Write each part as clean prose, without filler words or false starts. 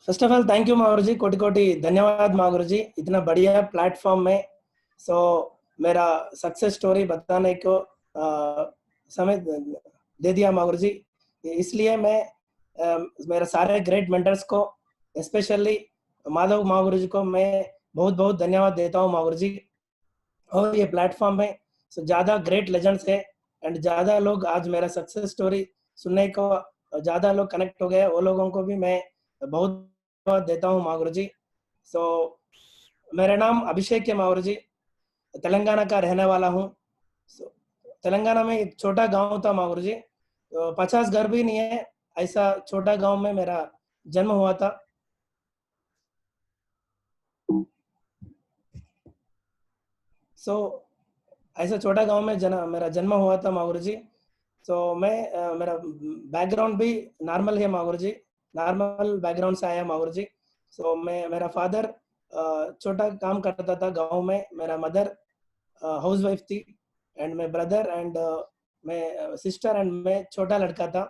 First of all thank you Maguru ji, कोटि कोटि धन्यवाद मागुरु जी, इतना बढ़िया प्लेटफॉर्म में सो मेरा सक्सेस स्टोरी बताने को समय दे दिया मागुरु जी। इसलिए मैं मेरे सारे ग्रेट मेंटर्स को, स्पेशली माधव मागुरु जी को मैं बहुत बहुत धन्यवाद देता हूँ मागुरु जी। और ये प्लेटफॉर्म में ज़्यादा ग्रेट लेजेंड्स है एंड ज़्यादा लोग आज मेरा सक्सेस स्टोरी सुनने को ज़्यादा लोग कनेक्ट हो गए, वो लोगों को भी मैं बहुत धन्यवाद देता हूँ मागुरु जी। सो मेरा नाम अभिषेक है मागुरु जी, तेलंगाना का रहने वाला हूँ। सो तेलंगाना में एक छोटा गांव था मागुरु जी, तो 50 घर भी नहीं है, ऐसा छोटा गांव में मेरा जन्म हुआ था। सो ऐसा छोटा गांव में मेरा जन्म हुआ था मागुरु जी। सो मैं मेरा बैकग्राउंड भी नॉर्मल है मागुरु जी, नॉर्मल बैकग्राउंड से आया मागुरु जी। सो मैं मेरा फादर छोटा काम करता था गांव में, मेरा मदर हाउस वाइफ थी एंड मैं ब्रदर एंड मैं सिस्टर एंड मैं छोटा लड़का था।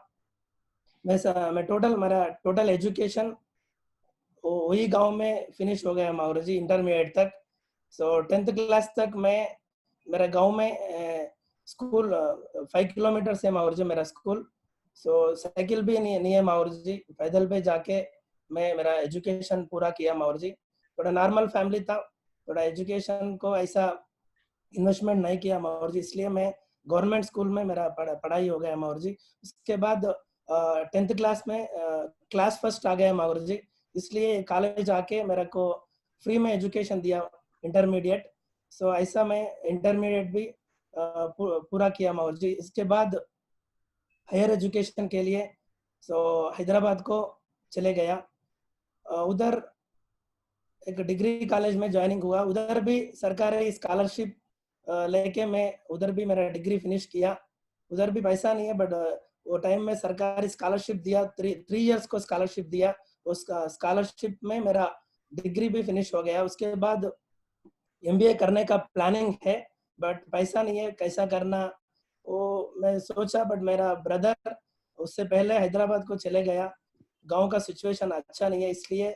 मैं टोटल मेरा टोटल एजुकेशन वही गांव में फिनिश हो गया मागुरु जी, इंटरमीडिएट तक। सो 10th क्लास तक मैं मेरे गांव में स्कूल 5 किलोमीटर से मागुरु जी मेरा स्कूल। सो साइकिल भी नहीं है मागुरु जी, पैदल पे जाके मैं मेरा एजुकेशन पूरा किया मागुरु जी। थोड़ा नॉर्मल फैमिली था, थोड़ा एजुकेशन को ऐसा इन्वेस्टमेंट नहीं किया मागुरु जी, इसलिए मैं गवर्नमेंट स्कूल में मेरा पढ़ाई हो गया मागुरु जी। उसके बाद 10th क्लास में क्लास फर्स्ट आ गया मागुरु जी, इसलिए कॉलेज आके मेरे को फ्री में एजुकेशन दिया इंटरमीडिएट। सो ऐसा मैं इंटरमीडिएट भी पूरा किया मागुरु जी। इसके बाद हायर एजुकेशन के लिए सो हैदराबाद को चले गया। उधर एक डिग्री कॉलेज में ज्वाइनिंग हुआ, उधर भी सरकारी स्कॉलरशिप लेके मैं उधर भी मेरा डिग्री फिनिश किया। उधर भी पैसा नहीं है बट वो टाइम में सरकारी स्कॉलरशिप दिया, 3 इयर्स को स्कॉलरशिप दिया। उस स्कॉलरशिप में मेरा डिग्री भी फिनिश हो गया। उसके बाद एमबीए करने का प्लानिंग है बट पैसा नहीं है, कैसा करना वो मैं सोचा, बट मेरा ब्रदर उससे पहले हैदराबाद को चले गया। गांव का सिचुएशन अच्छा नहीं है, इसलिए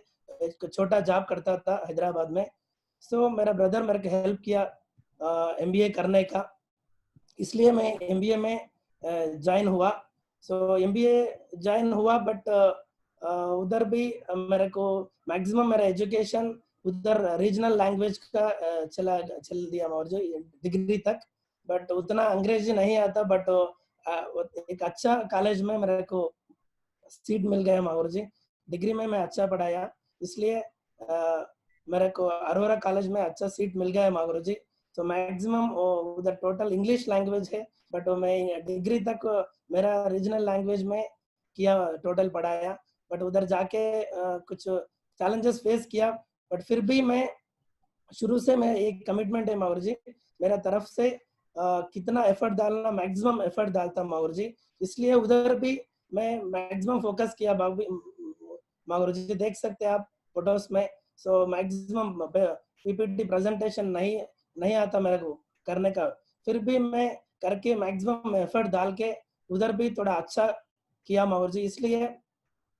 एक छोटा जॉब करता था हैदराबाद में। सो मेरा ब्रदर मेरे को हेल्प किया एमबीए करने का, इसलिए मैं एमबीए में ज्वाइन हुआ। सो एमबीए ज्वाइन हुआ बट उधर भी मेरे को मैक्सिमम मेरा एजुकेशन उधर रीजनल लैंग्वेज का चल दिया और जो डिग्री तक, बट उतना अंग्रेजी नहीं आता। बट एक अच्छा कॉलेज में मेरे को सीट मिल गया माहौर जी, डिग्री में मैं अच्छा पढ़ाया, इसलिए मेरे को अरोरा कॉलेज में अच्छा सीट मिल गया है मागुरु जी। तो मैक्सिमम उधर टोटल इंग्लिश लैंग्वेज है, बट मैं डिग्री तक मेरा रीजनल लैंग्वेज में किया, टोटल पढ़ाया। बट उधर जाके कुछ चैलेंजेस फेस किया, बट फिर भी मैं शुरू से मैं एक कमिटमेंट है माहौर जी मेरा तरफ से, कितना एफर्ट डालना मैक्सिमम एफर्ट डालता माहौर जी, इसलिए उधर भी मैं मैक्सिमम फोकस किया। मागुरु जी देख सकते हैं आप फोटोस में। सो मैक्सिमम पीपीटी प्रेजेंटेशन नहीं नहीं आता मेरे को करने का, फिर भी मैं करके मैक्सिमम एफर्ट डाल के उधर भी थोड़ा अच्छा किया मागुरु जी। इसलिए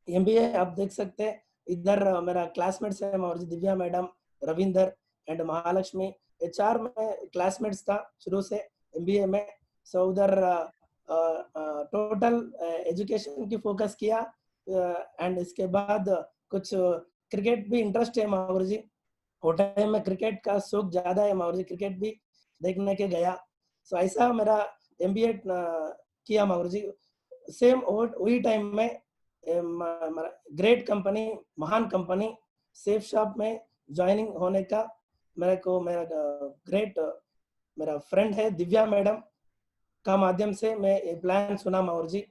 एमबीए आप देख सकते हैं, इधर मेरा क्लासमेट्स है मागुरु जी, दिव्या मैडम, रविंदर एंड महालक्ष्मी, ये 4 में क्लासमेट्स था शुरू से एमबीए में। सो उधर टोटल एजुकेशन की फोकस किया एंड इसके बाद कुछ क्रिकेट भी इंटरेस्ट है माहौर जी, वो टाइम में क्रिकेट का शौक ज्यादा है माहौर जी, क्रिकेट भी देखने के गया। सो ऐसा मेरा एमबीए किया माहौर जी। सेम वही टाइम में ग्रेट कंपनी, महान कंपनी सेफ शॉप में ज्वाइनिंग होने का मेरे को मेरा ग्रेट मेरा फ्रेंड है दिव्या मैडम का माध्यम से मैं ये प्लान सुना माहौर जी।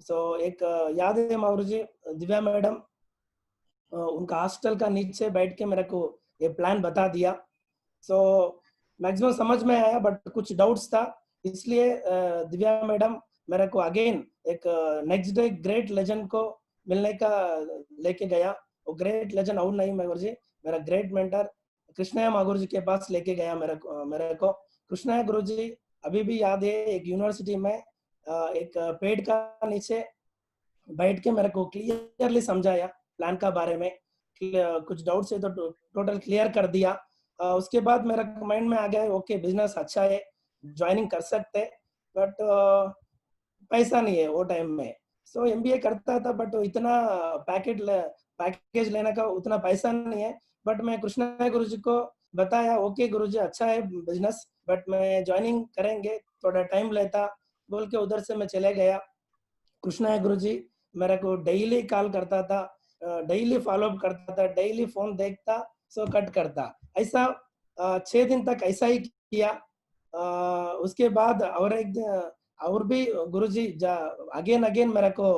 सो एक याद है माहौर जी, दिव्या मैडम उनका हॉस्टल का नीचे बैठ के मेरे को ये प्लान बता दिया। सो मैक्सिमम समझ में आया बट कुछ डाउट्स था, इसलिए दिव्या मैडम मेरे को अगेन एक नेक्स्ट डे ग्रेट लेजेंड को मिलने का लेके गया। वो ग्रेट लेजेंड और नहीं मागुरु जी, मेरा ग्रेट मेंटर कृष्णया मागुरु जी के पास लेके गया मेरे को कृष्णया गुरु जी अभी भी याद है। एक यूनिवर्सिटी में एक पेड़ का नीचे बैठ के मेरे को क्लियरली समझाया प्लान का बारे में। कुछ डाउट्स है तो टोटल क्लियर कर दिया। उसके बाद मेरा माइंड में आ गया ओके बिजनेस अच्छा है, ज्वाइनिंग कर सकते, बट पैसा नहीं है वो टाइम में। सो एमबीए करता था बट इतना पैकेज लेने का उतना पैसा नहीं है। बट मैं कृष्णा गुरु जी को बताया ओके गुरु जी अच्छा है बिजनेस, बट मैं ज्वाइनिंग करेंगे, थोड़ा टाइम लेता बोल के उधर से मैं चले गया। कृष्णा गुरु जी मेरे को डेली कॉल करता था, डेली फॉलो अप करता था, डेली फोन देखता, सो कट करता, ऐसा 6 दिन तक ऐसा ही किया। उसके बाद और एक और भी गुरुजी अगेन अगेन मेरे को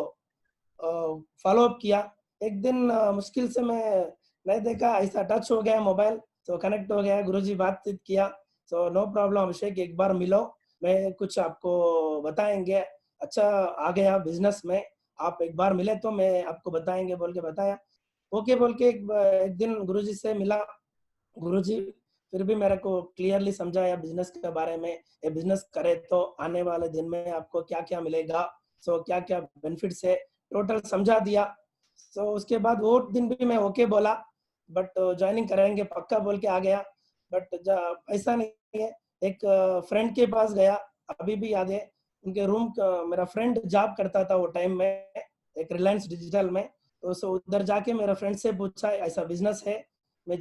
फॉलो अप किया। एक दिन मुश्किल से मैं नहीं देखा, ऐसा टच हो गया मोबाइल, तो कनेक्ट हो गया, गुरुजी बातचीत किया। सो नो प्रॉब्लम अभिषेक, एक बार मिलो, मैं कुछ आपको बताएंगे, अच्छा आ गया बिजनेस में, आप एक बार मिले तो मैं आपको बताएंगे बोल के बताया। ओके बोल के एक दिन गुरुजी से मिला। गुरुजी फिर भी मेरे को क्लियरली समझाया बिजनेस के बारे में, ये बिजनेस करे तो आने वाले दिन में आपको क्या क्या मिलेगा, सो क्या क्या बेनिफिट्स है, टोटल समझा दिया। सो उसके बाद वो दिन भी मैं ओके बोला, बट ज्वाइनिंग करेंगे पक्का बोल के आ गया। बट ऐसा नहीं है, एक फ्रेंड के पास गया, अभी भी याद है उनके रूम मेरा फ्रेंड जॉब करता था वो टाइम में, एक रिलायंस डिजिटल में। तो सो उधर जाके मेरा फ्रेंड से पूछा ऐसा बिजनेस है, मैं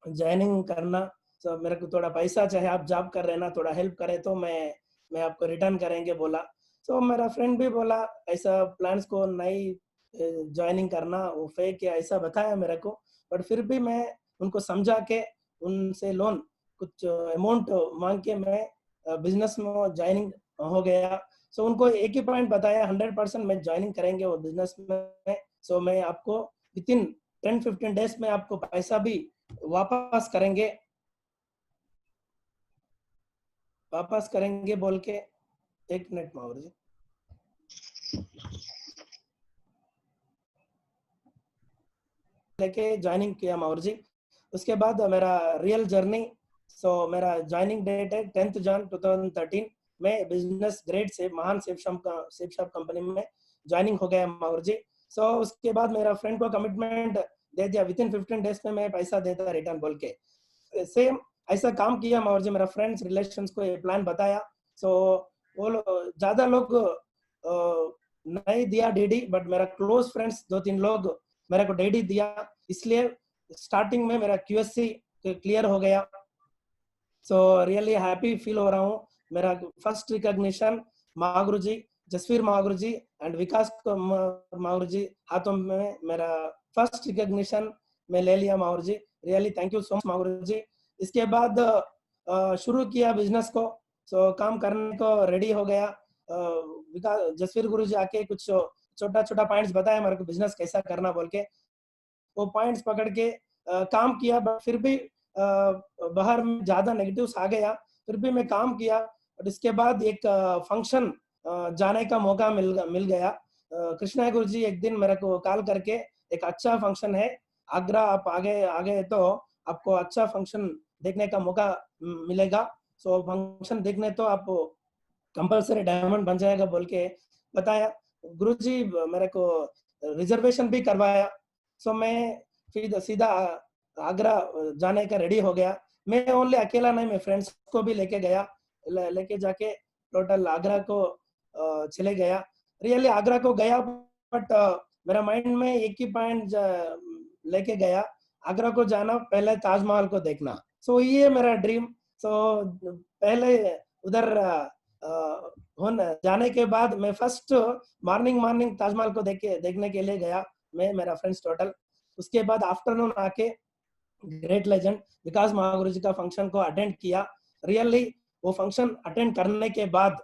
ज्वाइनिंग करना, तो मेरे को थोड़ा पैसा चाहिए, आप जॉब कर रहे हैं ना, थोड़ा हेल्प करें तो मैं आपको रिटर्न करेंगे बोला। तो मेरा फ्रेंड भी बोला ऐसा प्लान्स को नहीं ज्वाइनिंग करना, वो फेक है ऐसा बताया मेरे को। बट फिर भी मैं उनको समझा के उनसे लोन कुछ अमाउंट मांग के मैं बिजनेस में ज्वाइनिंग हो गया। सो उनको एक ही पॉइंट बताया 100% मैं ज्वाइनिंग करेंगे वो बिजनेस में। सो मैं आपको विद इन 10-15 डेज में आपको पैसा भी वापस करेंगे, वापस करेंगे बोल के। एक मिनट माहौर जी, लेके ज्वाइनिंग किया माहौर जी। उसके बाद मेरा रियल जर्नी, सो मेरा ज्वाइनिंग डेट है 10 जून 2013 में बिजनेस ग्रेड से महान सेफ शॉप कंपनी में ज्वाइनिंग हो गया माहौर जी। सो उसके बाद मेरा फ्रेंड को कमिटमेंट दे दिया विद इन 15 डेज में मैं पैसा देता रिटर्न बोल के। सेम ऐसा काम किया माहौर जी, मेरा फ्रेंड्स रिलेशंस को ये प्लान बताया। सो वो ज्यादा लोग नहीं दिया डीडी, बट मेरा क्लोज फ्रेंड्स 2-3 लोग मेरे को डीडी दिया, इसलिए स्टार्टिंग में मेरा क्यूएससी क्लियर हो गया। सो रियली हैप्पी फील हो रहा हूँ। मेरा first recognition Mahaguru ji, Jasvir Mahaguru ji and Vikas Mahaguru ji हाथों में मेरा फर्स्ट रिकॉग्निशन में ले लिया Mahaguru ji. Really thank you so much Mahaguru ji. इसके बाद शुरू किया बिजनेस को, सो काम करने को रेडी हो गया। विकास जसवीर गुरु जी आके कुछ छोटा छोटा पॉइंट्स बताया मेरे को बिजनेस कैसा करना बोल के, वो पॉइंट्स पकड़ के काम किया। बट फिर भी बाहर में ज्यादा नेगेटिव्स आ गया, फिर भी मैं काम किया। और इसके बाद एक फंक्शन जाने का मौका मिल गया। कृष्णा गुरु जी एक दिन मेरे को कॉल करके एक अच्छा फंक्शन है आगरा, आप आगे आगे तो आपको अच्छा फंक्शन देखने का मौका मिलेगा, सो फंक्शन देखने तो आप कंपलसरी डायमंड बन जाएगा बोल के बताया। गुरुजी मेरे को रिजर्वेशन भी करवाया। सो मैं फिर सीधा आगरा जाने का रेडी हो गया। मैं ओनली अकेला नहीं, मैं फ्रेंड्स को भी लेके गया, लेके जाके टोटल आगरा को चले गया। रियली आगरा को गया, बट मेरा माइंड में एक ही पॉइंट लेके गया, आगरा को जाना, पहले ताजमहल को देखना। सो ये मेरा ड्रीम। सो पहले उधर जाने के बाद मैं फर्स्ट मॉर्निंग मॉर्निंग ताजमहल को देखने के लिए गया, मैं मेरा फ्रेंड्स टोटल। उसके बाद आफ्टरनून आके ग्रेट लेजेंड विकास महागुरु जी का फंक्शन को अटेंड किया। रियली वो फंक्शन अटेंड करने के बाद,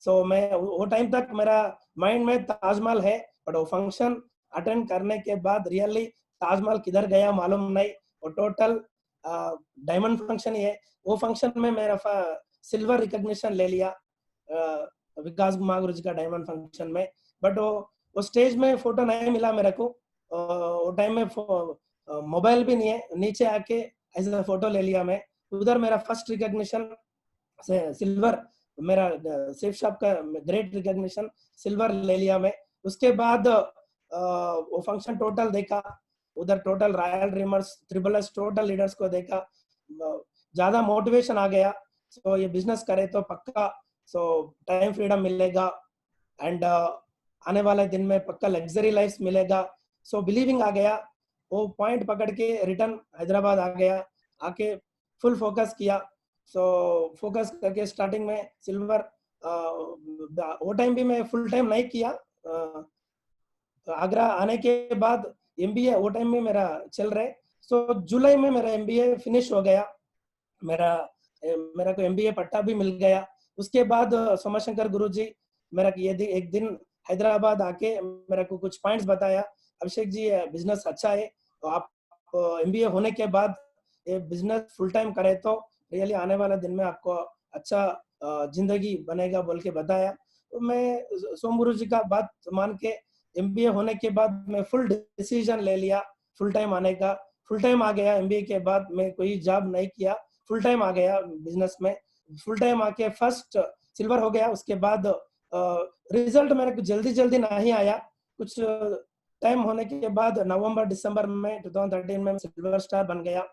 सो मैं वो टाइम तक मेरा माइंड में ताजमहल है, बट वो फंक्शन अटेंड करने के बाद रियली ताजमहल किधर गया मालूम नहीं, वो टोटल डायमंड फंक्शन ही है। वो फंक्शन में मेरा सिल्वर रिकॉग्निशन ले लिया विकास महागुरु जी का डायमंड फंक्शन में। बट वो स्टेज में फोटो नहीं मिला मेरे को, वो टाइम में मोबाइल भी नहीं है, नीचे आके ऐसा फोटो ले लिया मैं। उधर मेरा फर्स्ट रिकॉग्निशन सिल्वर, मेरा सेफ शॉप का ग्रेट रिकॉग्निशन सिल्वर ले लिया मैं। उसके बाद वो फंक्शन टोटल देखा, उधर total royal dreamers triple S total leaders को देखा, ज्यादा मोटिवेशन आ गया। सो ये बिजनेस करे तो पक्का सो टाइम फ्रीडम मिलेगा एंड आने वाले दिन में पक्का लग्जरी लाइफ मिलेगा। सो बिलीविंग आ गया, वो पॉइंट पकड़ के रिटर्न हैदराबाद आ गया, आके फुल फोकस किया। सो फोकस करके स्टार्टिंग में सिल्वर, वो टाइम भी मैं फुल टाइम नहीं किया। आगरा आने के बाद एमबीए वो टाइम में मेरा चल रहा है। सो जुलाई में मेरा एमबीए फिनिश हो गया, मेरा मेरा को एमबीए पट्टा भी मिल गया। उसके बाद सोमाशंकर गुरुजी मेरा ये एक दिन हैदराबाद आके मेरे को कुछ पॉइंट्स बताया, अभिषेक जी बिजनेस अच्छा है, तो आप एमबीए होने के बाद ये बिजनेस फुल टाइम करें तो रियली आने वाले दिन में आपको अच्छा जिंदगी बनेगा बोल के बताया। तो मैं सोम गुरु जी का बात मान के एमबीए होने के बाद मैं फुल डिसीजन ले लिया फुल टाइम आने का। फुल टाइम आ गया, एमबीए के बाद मैं कोई जॉब नहीं किया, फुल टाइम आ गया बिजनेस में। फुल टाइम आके फर्स्ट सिल्वर हो गया। उसके बाद रिजल्ट मेरे को जल्दी जल्दी नहीं आया, कुछ टाइम होने के बाद नवंबर दिसंबर में 2013 में सिल्वर स्टार बन गया।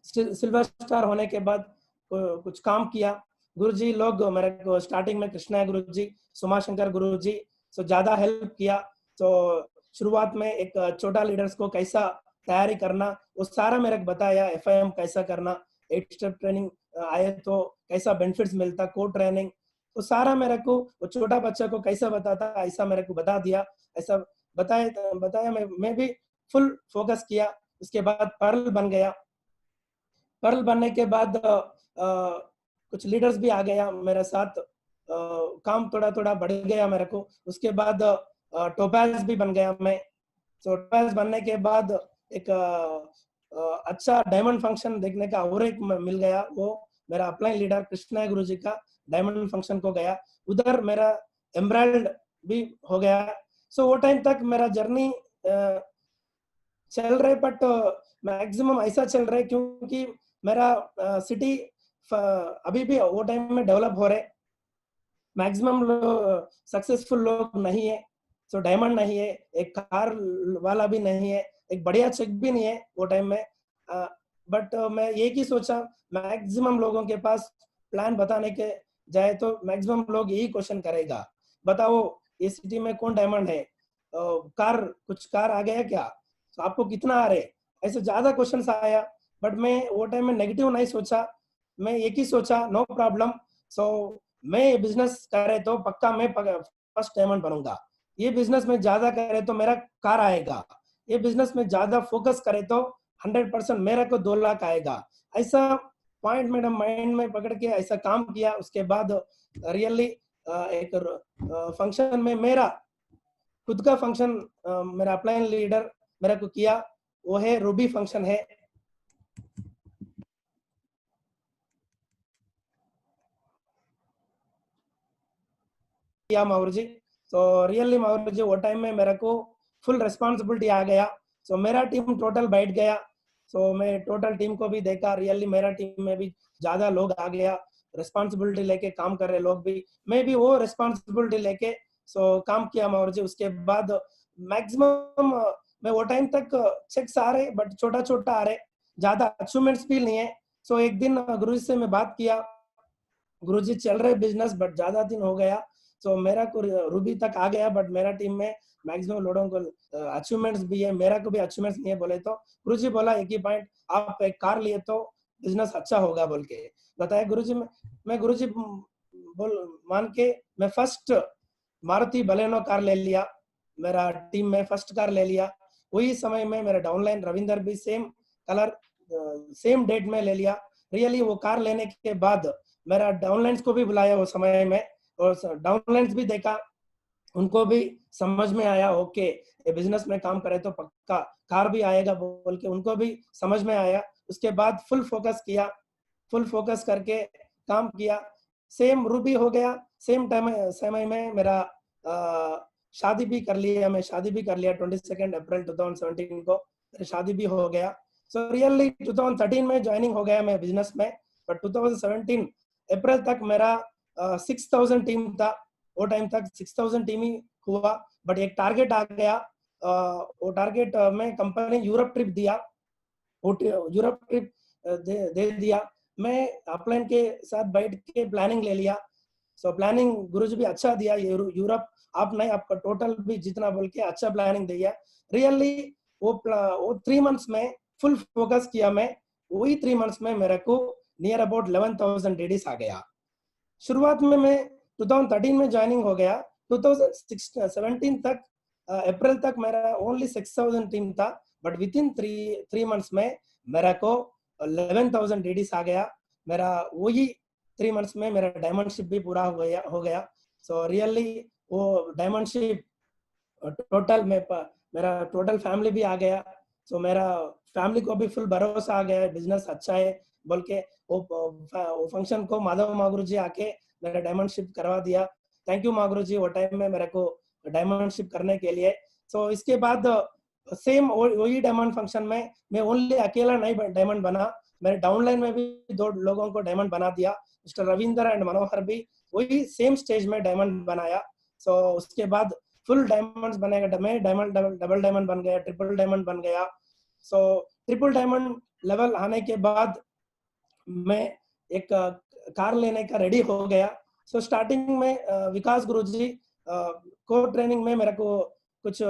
सिल्वर स्टार होने के बाद कुछ काम किया। गुरुजी लोग मेरे को स्टार्टिंग में कृष्णा गुरुजी, सोमाशंकर गुरुजी सो ज्यादा हेल्प किया। तो शुरुआत में एक छोटा लीडर्स को कैसा तैयारी करना वो सारा मेरे को बताया, एफआईएम कैसा करना, 8 स्टेप ट्रेनिंग आए तो कैसा बेनिफिट्स मिलता, कोड ट्रेनिंग, तो सारा मेरे को वो छोटा बच्चा को कैसा बताता ऐसा मेरे को बता दिया, ऐसा बताया बताया मैं भी फुल फोकस किया। उसके बाद पर्ल बन गया। पर्ल बनने के बाद कुछ लीडर्स भी आ गया मेरे साथ, काम थोड़ा थोड़ा बढ़ गया मेरे को। उसके बाद टोपैज भी बन गया मैं। तो टोपैज बनने के बाद एक अच्छा डायमंड फंक्शन देखने का और एक मिल गया, वो मेरा अपलाइन लीडर कृष्णा गुरु जी का डायमंड फंक्शन को गया, उधर मेरा एम्ब्राइड भी हो गया। सो वो टाइम तक मेरा जर्नी चल रहे, बट मैक्सिमम ऐसा चल रहा है क्योंकि मेरा सिटी अभी भी वो टाइम में डेवलप हो रहे, मैक्सिमम सक्सेसफुल लोग नहीं है। सो डायमंड नहीं है, एक कार वाला भी नहीं है, एक बढ़िया चेक भी नहीं है वो टाइम में। बट मैं एक ही सोचा, मैक्सिमम लोगों के पास प्लान बताने के जाए तो मैक्सिमम लोग यही क्वेश्चन करेगा, बताओ ये सिटी में कौन डायमंड है, कार कुछ कार आ गया क्या, तो आपको कितना आ रहे, ऐसे ज्यादा क्वेश्चन आया। बट मैं वो टाइम में नेगेटिव नहीं सोचा, मैं एक ही सोचा नो प्रॉब्लम। सो मैं ये बिजनेस करे तो पक्का मैं फर्स्ट डायमंड बनूंगा, ये बिजनेस में ज्यादा करे तो मेरा कार आएगा, ये बिजनेस में ज्यादा फोकस करे तो 100% मेरा को 2 लाख आएगा। ऐसा पॉइंट मेरा माइंड में पकड़ के ऐसा काम किया। उसके बाद रियली एक फंक्शन में मेरा खुद का फंक्शन मेरा अपलाइन लीडर मेरा को किया, वो है रूबी फंक्शन है। किया मावर जी, तो रियली मावर जी वो टाइम में मेरे को फुल रिस्पॉन्सिबिलिटी आ गया। सो मेरा टीम टोटल बैठ गया। सो मैं टोटल टीम को भी देखा, रियली मेरा टीम में भी ज्यादा लोग आ गया, रिस्पॉन्सिबिलिटी लेके काम कर रहे लोग भी, मैं भी वो रिस्पॉन्सिबिलिटी लेके सो काम किया मावर जी। उसके बाद मैक्सिमम मैं वो टाइम तक चेक्स आ रहे बट छोटा छोटा आ रहे, ज्यादा अचीवमेंट्स भी नहीं है। सो एक दिन गुरु जी से मैं बात किया, गुरुजी चल रहे बिजनेस बट ज्यादा दिन हो गया, तो मेरा को रूबी तक आ गया, बट मेरा टीम में मैक्सिमम लोगों को अचीवमेंट्स भी है, मेरा को भी अचीवमेंट्स नहीं है बोले तो गुरुजी बोला एक ही पॉइंट, आप एक कार लिए तो बिजनेस अच्छा होगा बोल के बताया गुरुजी। मैं गुरुजी बोल मान के मैं फर्स्ट मारुति बलेनो कार ले लिया, मेरा टीम में फर्स्ट कार ले लिया। वही समय में मेरा डाउनलाइन रविंदर भी सेम कलर सेम डेट में ले लिया। रियली वो कार लेने के बाद मेरा डाउनलाइंस को भी बुलाया वो समय में, और डाउनलाइंस भी देखा, उनको भी समझ में आया, ओके ये बिजनेस में काम करे तो पक्का कार भी आएगा बोल के उनको भी समझ में आया। उसके बाद फुल फोकस किया, फुल फोकस करके काम किया। सेम रूबी हो गया, सेम टाइम समय में मेरा शादी भी कर लिया, मैं शादी भी कर लिया 22 अप्रैल 2017 को मेरी शादी भी हो गया। सो रियली 2013 में ज्वाइनिंग हो गया मैं बिजनेस में, बट 2017 अप्रैल तक मेरा 6000 टीम था, वो टाइम तक 6000 टीम ही हुआ। बट एक टारगेट आ गया, वो टारगेट में कंपनी यूरोप ट्रिप दिया, वो यूरोप ट्रिप दे दिया। मैं अपलाइन के साथ बैठ के प्लानिंग ले लिया। सो प्लानिंग गुरुजी भी अच्छा दिया, यूरोप आप नहीं, आपका टोटल भी जितना बोल के अच्छा प्लानिंग दिया। रियली वो 3 मंथ्स में फुल फोकस किया मैं। वही 3 मंथ्स में मेरे को नियर अबाउट 11,000 डीडीज आ गया। शुरुआत में मैं 2013 में ज्वाइनिंग हो गया, 2017 तक अप्रैल तक मेरा ओनली 6,000 टीम था, but with in three months में मेरा को 11,000 डीडीज आ गया। मेरा वही 3 मंथ्स में मेरा डायमंडशिप भी पूरा हो गया। सो रियली वो डायमंडशिप टोटल में मेरा टोटल फैमिली भी आ गया। सो मेरा फैमिली को भी फुल भरोसा आ गया, बिजनेस अच्छा है बोल के। वो फंक्शन को माधव मागुरु जी आके मेरा डायमंडशिप करवा दिया। थैंक यू मागुरु जी, वो टाइम में मेरे को डायमंडशिप करने के लिए। सो इसके बाद सेम वही डायमंड फंक्शन में मैं ओनली अकेला नहीं डायमंड बना, मेरे डाउनलाइन में भी 2 लोगों को डायमंड बना दिया, मिस्टर रविंदर एंड मनोहर भी वही सेम स्टेज में डायमंड बनाया। सो उसके बाद फुल डायमंड्स बनेगा, मैं डायमंड डबल डायमंड बन गया, ट्रिपल डायमंड बन गया। सो ट्रिपल डायमंड लेवल आने के बाद मैं एक कार लेने का रेडी हो गया। सो स्टार्टिंग में विकास गुरुजी को ट्रेनिंग में मेरे को कुछ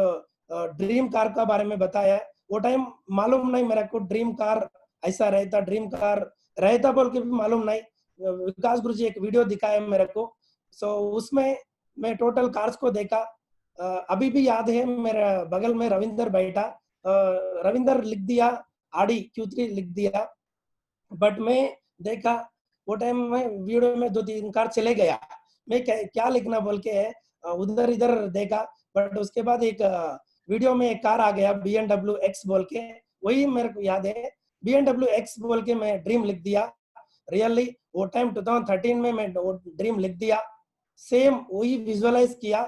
ड्रीम कार का बारे में बताया। वो टाइम मालूम नहीं मेरे को ड्रीम कार ऐसा रहता, ड्रीम कार रहता बोल के भी मालूम नहीं। विकास गुरुजी एक वीडियो दिखाया मेरे को। सो उसमें मैं टोटल कार्स को देखा। अभी भी याद है, मेरे बगल में रविंदर बैठा, रविंदर लिख दिया आडी Q3 लिख दिया, बट मैं देखा वो टाइम में वीडियो में 2-3 कार चले गया, मैं क्या लिखना बोल के उधर इधर देखा। बट उसके बाद एक वीडियो में एक कार आ गया BMW X बोल के, वही मेरे को याद है, BMW X बोल के मैं ड्रीम लिख दिया। रियली वो टाइम 2013 में मैं ड्रीम लिख दिया, सेम वही विजुअलाइज किया।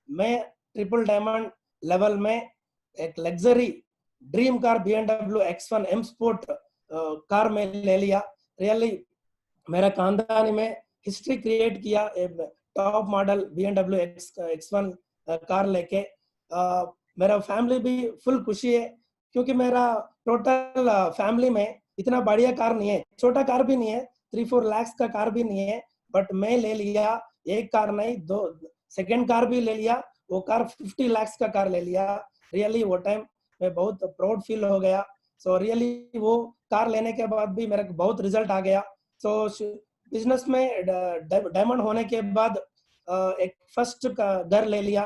मैं ट्रिपल डायमंड लेवल में एक luxury dream car BMW X1 M sport car में ले लिया। रियली मेरा खानदानी में हिस्ट्री क्रिएट किया, top model BMW X1 car लेके। मेरा फैमिली भी फुल खुशी है, क्योंकि मेरा टोटल फैमिली में इतना बढ़िया कार नहीं है, छोटा कार भी नहीं है, 3-4 लाख का कार भी नहीं है, बट मैं ले लिया एक कार नहीं, 2 सेकेंड कार भी ले लिया, वो कार 50 लाख का कार ले लिया। रियली वो टाइम मैं बहुत प्राउड फील हो गया। सो रियली वो कार लेने के बाद भी मेरे को बहुत रिजल्ट आ गया। सो बिजनेस में डायमंड होने के बाद एक फर्स्ट का घर ले लिया,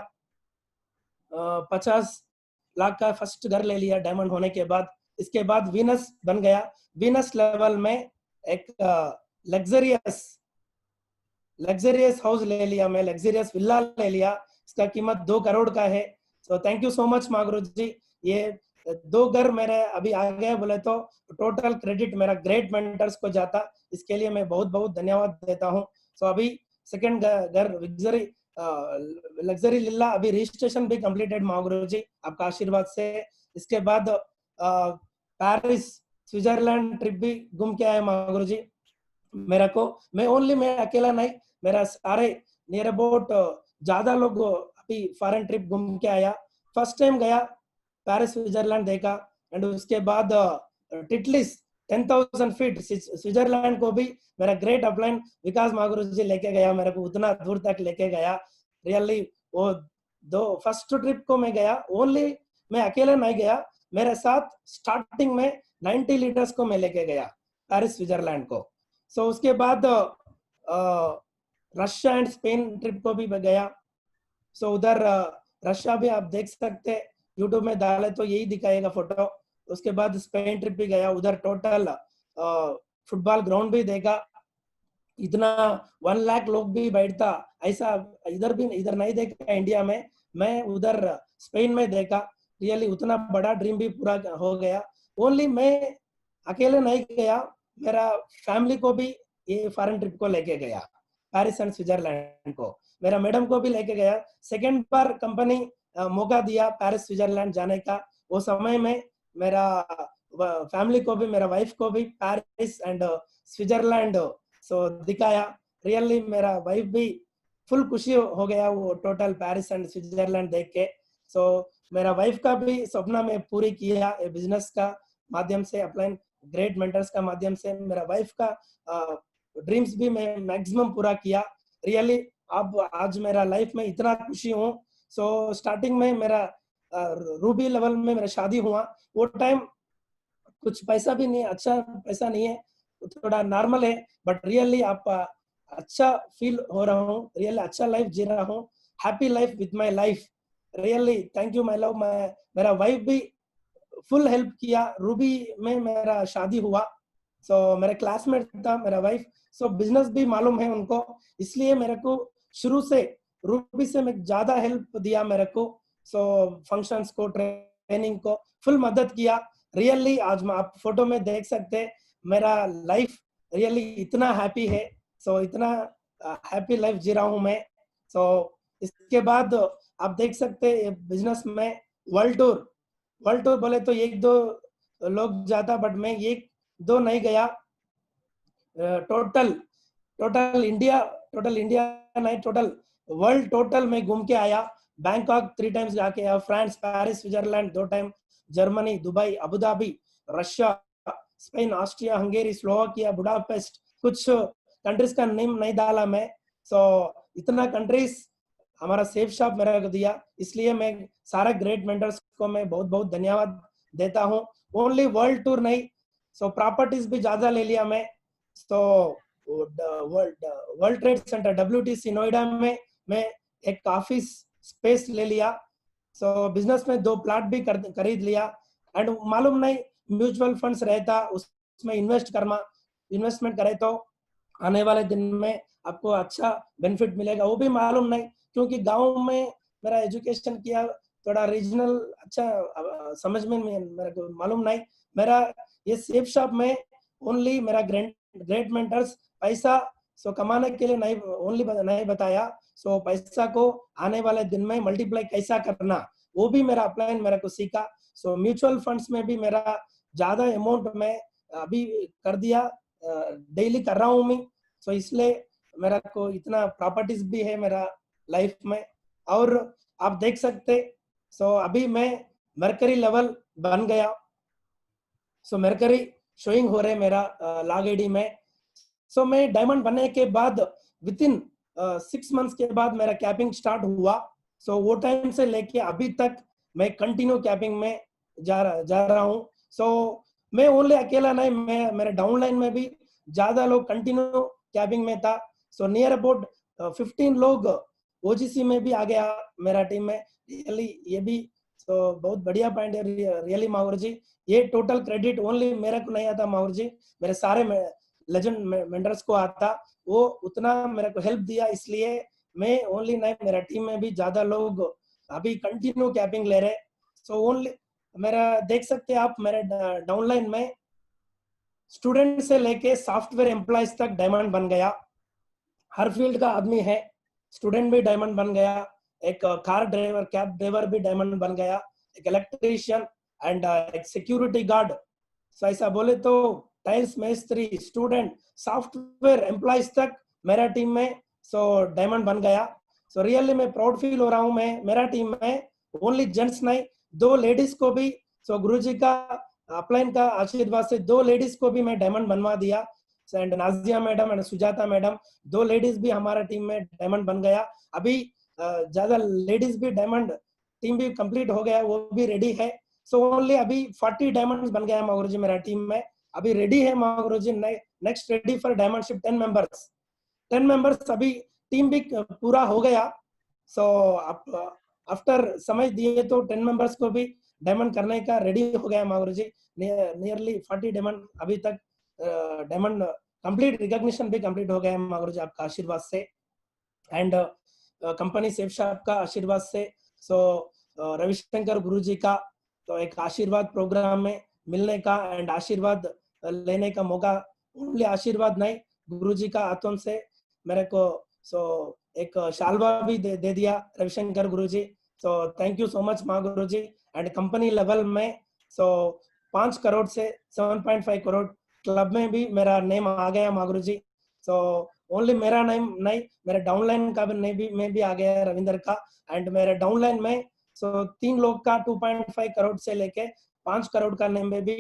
50 लाख का फर्स्ट घर ले लिया डायमंड होने के बाद। इसके बाद वीनस बन गया, वीनस लेवल में एक लग्जरियस हाउस ले लिया, मैं लग्जरियस विला ले लिया, इसका कीमत 2 करोड़ का है। So thank you so much Maguru ji. ये 2 घर मेरे अभी आ गए बोले तो टोटल क्रेडिट मेरा ग्रेट मेंटर्स को जाता, इसके लिए मैं बहुत बहुत धन्यवाद देता हूँ। सो अभी सेकंड घर लग्जरी लिल्ला अभी रजिस्ट्रेशन भी कंप्लीटेड मागुरु जी, आपका आशीर्वाद से। इसके बाद पेरिस स्विट्जरलैंड ट्रिप भी घूम के आए मागुरु जी। मेरा को मैं अकेला नहीं, मेरा सारे नियर अबाउट ज्यादा लोग अभी फॉरेन ट्रिप घूम के आया। फर्स्ट टाइम गया पेरिस स्विट्जरलैंड देखा, एंड उसके बाद टिटलिस 10,000 फीट स्विट्जरलैंड को भी मेरा ग्रेट अपलाइन विकास मागुरु जी लेके गया, मेरे को उतना दूर तक लेके गया। रियली वो 2 फर्स्ट ट्रिप को मैं गया, ओनली मैं अकेले नहीं गया, मेरे साथ स्टार्टिंग में 90 लीडर्स को मैं लेके गया पेरिस स्विट्जरलैंड को। सो उसके बाद रशिया एंड स्पेन ट्रिप को भी गया। सो उधर रशिया भी आप देख सकते, यूट्यूब में डाले तो यही दिखाएगा फोटो। उसके बाद स्पेन ट्रिप भी गया, उधर टोटल फुटबॉल ग्राउंड भी देखा, इतना 1 लाख लोग भी बैठता ऐसा इधर नहीं देखा इंडिया में, मैं उधर स्पेन में देखा। रियली उतना बड़ा ड्रीम भी पूरा हो गया। ओनली मैं अकेले नहीं गया, मेरा फैमिली को भी ये फॉरेन ट्रिप को लेके गया, पेरिस एंड स्विट्जरलैंड को मेरा मैडम को भी लेके गया। सेकेंड बार कंपनी मौका दिया पेरिस स्विट्जरलैंड जाने का, वो समय में मेरा फैमिली को भी, मेरा वाइफ को भी पेरिस एंड स्विट्जरलैंड सो दिखाया। रियली मेरा वाइफ भी फुल खुशी हो गया वो टोटल पेरिस एंड स्विट्जरलैंड देख के। सो मेरा वाइफ का भी सपना मैं पूरी किया बिजनेस का माध्यम से, अपलाइन ग्रेट मेंटर्स का माध्यम से मेरा वाइफ का ड्रीम्स भी मैं मैक्सिमम पूरा किया। रियली अब आज मेरा लाइफ में इतना खुशी हूँ। सो स्टार्टिंग में मेरा रूबी लेवल में मेरा शादी हुआ, वो टाइम कुछ पैसा भी नहीं, अच्छा पैसा नहीं है, थोड़ा नॉर्मल है, बट रियली आप अच्छा फील हो रहा हूँ, रियली अच्छा लाइफ जी रहा हूँ, happy life with my life. Really thank you my love. मैं मेरा वाइफ भी फुल हेल्प किया, रूबी में मेरा शादी हुआ। सो मेरे क्लासमेट था मेरा वाइफ, सो बिजनेस भी मालूम है उनको, इसलिए मेरे को शुरू से रूबी से मैं ज्यादा हेल्प दिया मेरे को। सो फंक्शंस को, ट्रेनिंग को फुल मदद किया। रियली आज आप फोटो में देख सकते मेरा लाइफ रियली इतना हैप्पी है। सो इतना हैप्पी लाइफ जी रहा हूँ मैं। सो इसके बाद आप देख सकते बिजनेस में वर्ल्ड टूर बोले तो एक दो लोग जाता, बट मैं एक दो नहीं गया, टोटल टोटल इंडिया नहीं, टोटल वर्ल्ड टोटल में घूम के आया। बैंकॉक 3 टाइम्स जाके आया, France, Paris, Switzerland 2 time, Germany, Dubai, Abu Dhabi, Russia, Spain, Austria, Hungary, Slovakia, Budapest, कुछ कंट्रीज का नेम नहीं डाला मैं। सो इतना कंट्रीज हमारा सेफ शॉप मेरे को दिया, इसलिए मैं सारा ग्रेट मेंटर्स को मैं बहुत बहुत धन्यवाद देता हूँ। ओनली वर्ल्ड टूर नहीं, सो प्रॉपर्टीज भी ज्यादा ले लिया मैं। So world trade centre WTC Noida में मैं एक ऑफिस स्पेस ले लिया। सो बिजनेस में 2 प्लाट भी खरीद लिया। एंड मालूम नहीं म्यूचुअल फंड्स रहता उसमें इन्वेस्टमेंट करे तो आने वाले दिन में आपको अच्छा बेनिफिट मिलेगा, वो भी मालूम नहीं, क्योंकि गांव में मेरा एजुकेशन किया, थोड़ा रीजनल अच्छा समझ में मेरे को मालूम नहीं। मेरा ये सेफ शॉप में ओनली मेरा ग्रेट मेंटर्स पैसा सो कमाने के लिए नहीं ओनली नहीं बताया, सो पैसा को आने वाले दिन में मल्टीप्लाई कैसा करना वो भी मेरा अपलाइन मेरे को सीखा। सो म्यूचुअल फंड्स में भी मेरा ज्यादा अमाउंट में अभी कर दिया, डेली कर रहा हूँ मैं। सो इसलिए मेरा को इतना प्रॉपर्टीज भी है मेरा लाइफ में। और आप देख सकते सो अभी मैं मरकरी लेवल बन गया। सो मरकरी शोइंग हो रहे मेरा लागेडी में। सो मैं डायमंड बनने के बाद विद इन 6 मंथ्स के बाद मेरा कैपिंग स्टार्ट हुआ। सो वो टाइम से लेके अभी तक मैं कंटिन्यू कैपिंग में जा रहा हूँ। सो मैं ओनली अकेला नहीं, मैं मेरे डाउनलाइन में भी ज्यादा लोग कंटिन्यू कैपिंग में था। सो नियर अबाउट 15 लोग OGC में भी आ गया मेरा टीम में। रियली ये भी तो बहुत बढ़िया पॉइंट है रियली माहौर जी। ये टोटल क्रेडिट ओनली मेरे को नहीं आता माहौर जी, मेरे सारे लेजेंड मेंटर्स को आता, वो उतना मेरे को हेल्प दिया, इसलिए मैं ओनली नहीं, मेरा टीम में भी ज्यादा लोग अभी कंटिन्यू कैपिंग ले रहे। सो ओनली मेरा देख सकते हैं आप मेरे डाउनलाइन में स्टूडेंट से लेके सॉफ्टवेयर एम्प्लॉयज तक डायमंड बन गया, हर फील्ड का आदमी है। स्टूडेंट भी डायमंड बन गया, एक कार ड्राइवर, कैब ड्राइवर भी डायमंड बन गया, एक इलेक्ट्रीशियन एंड एक सिक्योरिटी गार्ड। सो ऐसा बोले तो टाइल्स मिस्त्री, स्टूडेंट, सॉफ्टवेयर एम्प्लॉयज तक मेरा टीम में सो डायमंड बन गया। सो रियली मैं प्राउड फील हो रहा हूँ, मैं मेरा टीम में ओनली जेंट्स नहीं, 2 लेडीज को भी सो गुरुजी का अपलाइन का आशीर्वाद से 2 लेडीज को भी मैं डायमंड बनवा दिया। And Nazia madam and Sujata madam, 2 ladies भी हमारा टीम में डायमंड बन गया। अभी ज्यादा लेडीज भी डायमंड टीम भी कंप्लीट हो गया, वो भी रेडी है। सो ओनली अभी 40 डायमंड बन गया मागुरु जी मेरा टीम में, अभी रेडी है मागुरु जी। नेक्स्ट रेडी फॉर डायमंडशिप 10 मेंबर्स अभी टीम भी पूरा हो गया। सो आफ्टर समझ दिए तो 10 मेंबर्स को भी डायमंड करने का रेडी हो गया मागुरु जी। नियरली 40 डायमंड अभी तक डायमंड कंप्लीट, रिकॉग्निशन भी कंप्लीट हो गया मागुरु जी आपका आशीर्वाद से एंड कंपनी सेफ शॉप का आशीर्वाद से। सो रविशंकर गुरु जी का तो एक आशीर्वाद प्रोग्राम में मिलने का एंड आशीर्वाद लेने का मौका, ओनली आशीर्वाद नहीं, गुरु जी का हाथों से मेरे को सो एक शालवा भी दे दिया Ravishankar Guru ji. So thank you so much माँ गुरु जी। एंड कंपनी लेवल में सो 5 करोड़ से 7.5 करोड़ क्लब में भी मेरा नेम आ गया माँ गुरु जी। सो ओनली मेरा नहीं नहीं मेरे डाउनलाइन का भी नहीं भी में भी आ गया है रविंदर का। एंड मेरे डाउनलाइन में सो 3 लोग का 2.5 करोड़ से लेके 5 करोड़ का नेम में भी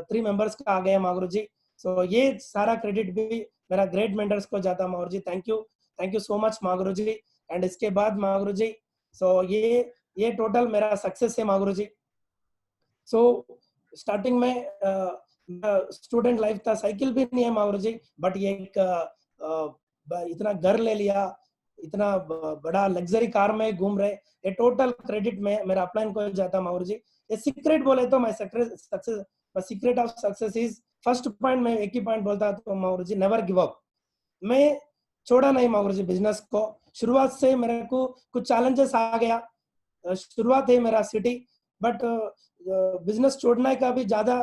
3 मेंबर्स का आ गया मागुरु जी। सो ये सारा क्रेडिट भी मेरा ग्रेट मेंटर्स को जाता Maguru ji. Thank you so much Maguru ji. And इसके बाद मागुरु जी सो ये टोटल मेरा सक्सेस है मागुरु जी। सो स्टार्टिंग में स्टूडेंट लाइफ था, साइकिल भी नहीं है मागुरु जी, बट ये एक इतना घर ले लिया, इतना बड़ा लग्जरी कार में घूम रहे, ये टोटल क्रेडिट में मेरा अपलाइन को जाता मागुरु जी। ये सीक्रेट बोले तो मैं success secret of success is first point, मैं एक ही पॉइंट बोलता तो मागुरु जी, नेवर गिव अप। मैं छोड़ा नहीं मागुरु जी बिजनेस को। शुरुआत से मेरे को कुछ चैलेंजेस आ गया, शुरुआत है मेरा सिटी, बट बिजनेस छोड़ने का भी ज्यादा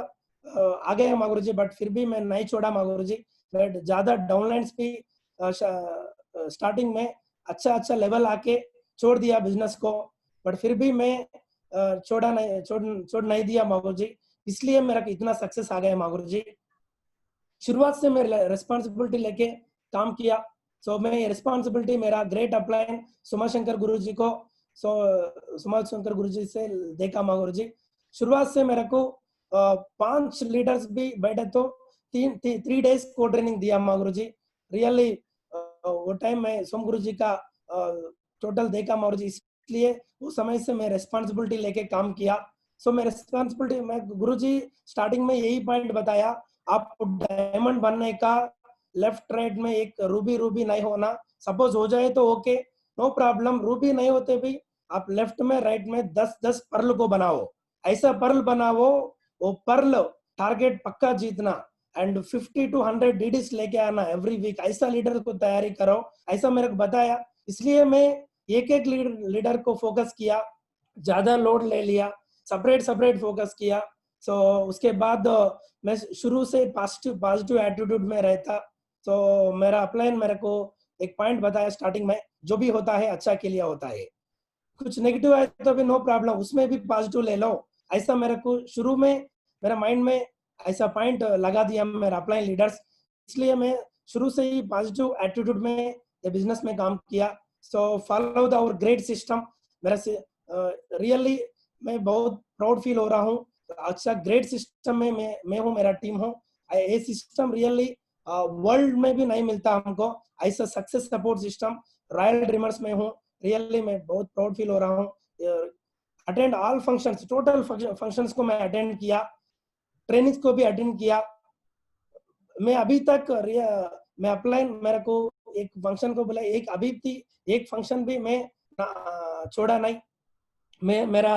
आ गया मागुरु जी, बट फिर भी मैं नहीं छोड़ा मागुरु जी। बट ज्यादा डाउनलाइंस भी स्टार्टिंग में अच्छा लेवल आके छोड़ दिया बिजनेस को, बट फिर भी मैं छोड़ नहीं दिया मागुरु जी, इसलिए मेरा इतना सक्सेस आ गया मागुरु जी। शुरुआत से मैं रिस्पॉन्सिबिलिटी लेके काम किया। सो मैं रिस्पॉन्सिबिलिटी मेरा ग्रेट अपलाइन सुमा शंकर गुरु जी को सुमा शंकर गुरु जी से देखा मागुरु जी। शुरुआत से मेरे को 5 लीडर्स भी बैठे तो 3 डेज को ट्रेनिंग दिया मागुरु जी। रियली वो टाइम में सोम गुरु जी का टोटल देखा मागुरु जी, इसलिए उस समय से मैं रिस्पॉन्सिबिलिटी लेके काम किया। सो मैं रिस्पॉन्सिबिलिटी मैं गुरु जी स्टार्टिंग में यही पॉइंट बताया, आप डायमंड बनने का लेफ्ट राइट में एक रूबी नहीं होना, सपोज हो जाए तो ओके नो प्रॉब्लम, रूबी नहीं होते भी आप लेफ्ट में राइट में 10 पर्ल को बनाओ, ऐसा पर्ल बनाओ, वो पर्ल टारगेट पक्का जीतना, एंड 50 to 100 डीडीज लेके आना एवरी वीक, ऐसा लीडर को तैयारी करो, ऐसा मेरे को बताया। इसलिए मैं एक लीडर को फोकस किया, ज्यादा लोड ले लिया, सेपरेट फोकस किया। सो उसके बाद मैं शुरू से पॉजिटिव एटीट्यूड में रहता। तो मेरा अपलाइन मेरे को एक पॉइंट बताया स्टार्टिंग में, जो भी होता है अच्छा के लिए होता है, कुछ नेगेटिव है तो भी नो प्रॉब्लम, उसमें भी पॉजिटिव ले लो, ऐसा मेरे को शुरू में मेरा माइंड में ऐसा पॉइंट लगा दिया मेरा अपलाइन लीडर्स। इसलिए मैं शुरू से ही पॉजिटिव एटीट्यूड में ये बिजनेस में काम किया। So follow the our great system, मेरा रियली मैं बहुत प्राउड फील हो रहा हूँ। अच्छा ग्रेट सिस्टम में मैं हूँ, मेरा टीम हूँ, ये सिस्टम रियली वर्ल्ड में भी नहीं मिलता हमको, ऐसा success support system royal dreamers में हूँ। रियली मैं बहुत प्राउड फील हो रहा हूँ। Attend all functions, total functions को मैं अटेंड किया, ट्रेनिंग्स को भी अटेंड किया। मैं अभी तक मैं अपलाइन मेरे को एक फंक्शन को बोला, एक अभी भी एक फंक्शन भी मैं छोड़ा नहीं। मैं मेरा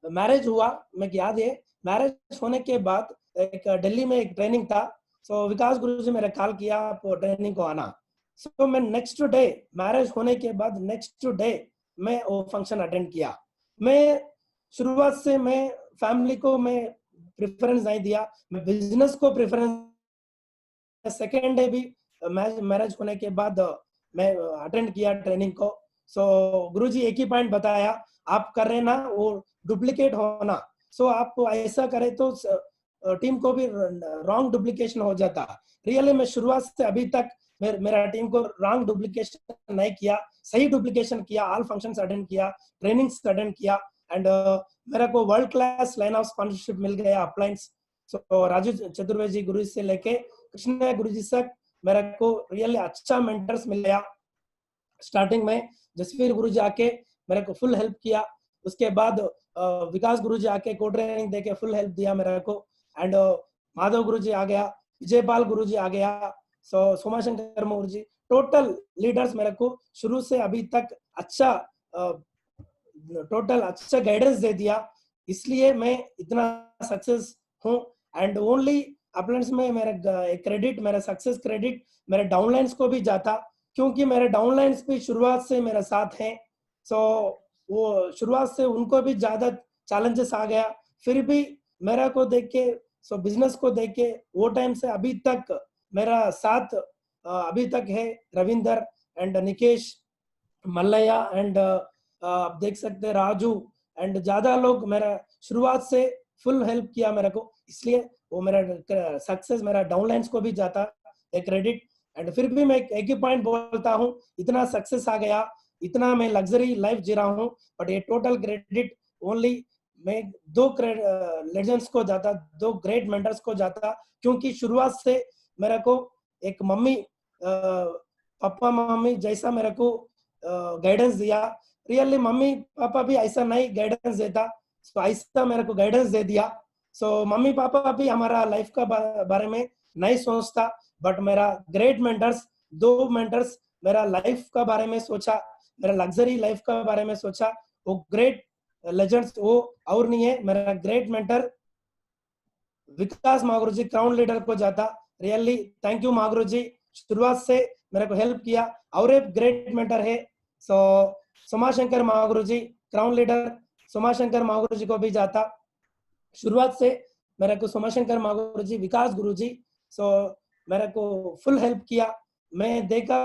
मैरिज हुआ, मैं याद है मैरिज होने के बाद एक दिल्ली में एक ट्रेनिंग था। सो विकास गुरु जी मेरा कॉल किया आप ट्रेनिंग को आना। सो मैं नेक्स्ट डे मैरिज होने के बाद नेक्स्ट डे मैं वो फंक्शन अटेंड किया। मैं शुरुआत से मैं फैमिली को मैं प्रेफरेंस नहीं दिया, मैं बिजनेस को प्रेफरेंस। सेकेंड डे भी मैरिज होने के बाद मैं अटेंड किया ट्रेनिंग को। सो गुरुजी एक ही पॉइंट बताया, आप कर रहे ना वो डुप्लीकेट होना, सो आप ऐसा करें तो टीम को भी रॉन्ग डुप्लीकेशन हो जाता। रियली मैं शुरुआत से अभी तक मेरा टीम को रॉन्ग डुप्लीकेशन नहीं किया, सही डुप्लीकेशन किया, ऑल फंक्शंस अटेंड किया, ट्रेनिंग्स अटेंड किया, एंड मेरा को world class line of sponsorship मिल गया अपलाइंस। सो राजू चतुर्वेदी गुरु से लेके कृष्ण गुरु जी तक मेरे को रियली अच्छा मेंटर्स मिल गया। स्टार्टिंग में जसवीर गुरु जी आके मेरे को फुल हेल्प किया, उसके बाद विकास गुरु जी आके को ट्रेनिंग देके फुल हेल्प दिया मेरे को, एंड माधव गुरु जी आ गया, विजयपाल गुरु जी आ गया, सोमा शंकर गुरु जी, टोटल लीडर्स मेरे को शुरू से अभी तक अच्छा टोटल अच्छा गाइडेंस दे दिया, इसलिए मैं इतना सक्सेस हूँ। एंड ओनली अपलाइंस में मेरा क्रेडिट, मेरा सक्सेस क्रेडिट मेरे डाउनलाइंस को भी जाता, क्योंकि मेरे डाउनलाइंस भी शुरुआत से मेरे साथ हैं। सो वो शुरुआत से उनको भी ज्यादा चैलेंजेस आ गया, फिर भी मेरा को देख के, सो बिजनेस को देख के वो टाइम से अभी तक मेरा साथ अभी तक है रविंदर एंड निकेश मल्लैया एंड आप देख सकते हैं राजू, एंड ज्यादा लोग मेरा शुरुआत से फुल हेल्प किया मेरे को, इसलिए वो मेरा सक्सेस मेरा डाउनलाइंस को भी जाता है क्रेडिट। एंड फिर भी मैं एक ही पॉइंट बोलता हूँ, इतना सक्सेस आ गया, इतना मैं लग्जरी लाइफ जी रहा हूँ, बट ये टोटल क्रेडिट ओनली मैं दो लेजेंड्स को जाता, दो ग्रेट मेंटर्स को जाता, क्योंकि शुरुआत से मेरे को एक मम्मी पापा मम्मी जैसा मेरे को गाइडेंस दिया। रियली मम्मी पापा भी ऐसा नहीं गाइडेंस देता, सो ऐसा मेरे को गाइडेंस दे दिया। सो मम्मी पापा भी हमारा लाइफ का बारे में नहीं सोचता, बट मेरा ग्रेट मेंटर्स, दो मेंटर्स मेरा लाइफ का बारे में सोचा, मेरा लग्जरी लाइफ का बारे में सोचा। वो ग्रेट लेजेंड्स वो और नहीं है, मेरा ग्रेट मेंटर विकास मागुरु जी क्राउन लीडर को जाता। रियली थैंक यू मागुरु जी, शुरुआत से मेरे को हेल्प किया। और एक ग्रेट मेंटर है सो सोमाशंकर मागुरु जी क्राउन लीडर, सोमाशंकर मागुरु जी को भी जाता। शुरुआत से मेरे को सोमाशंकर मागुरु जी, विकास गुरु जी, सो मेरे को फुल हेल्प किया। मैं देखा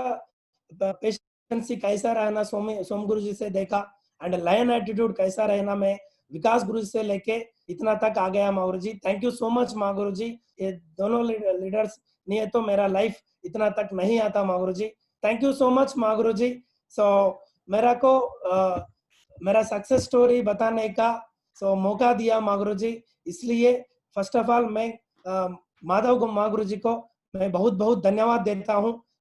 पेशेंसी कैसा रहना सोम गुरु जी से देखा, एंड लायन एटीट्यूड कैसा रहना मैं विकास गुरु जी से लेके इतना तक आ गया मागुरु ji. Thank you so much Maguru ji, ये दोनों लीडर्स नहीं है तो मेरा लाइफ इतना तक नहीं आता मागुरु ji. Thank you so much Maguru जी। सो मेरा को मेरा सक्सेस स्टोरी बताने का मौका दिया मागुरु जी, इसलिए फर्स्ट ऑफ ऑल मैं माधव मागुरु जी को मैं बहुत बहुत धन्यवाद देता हूँ।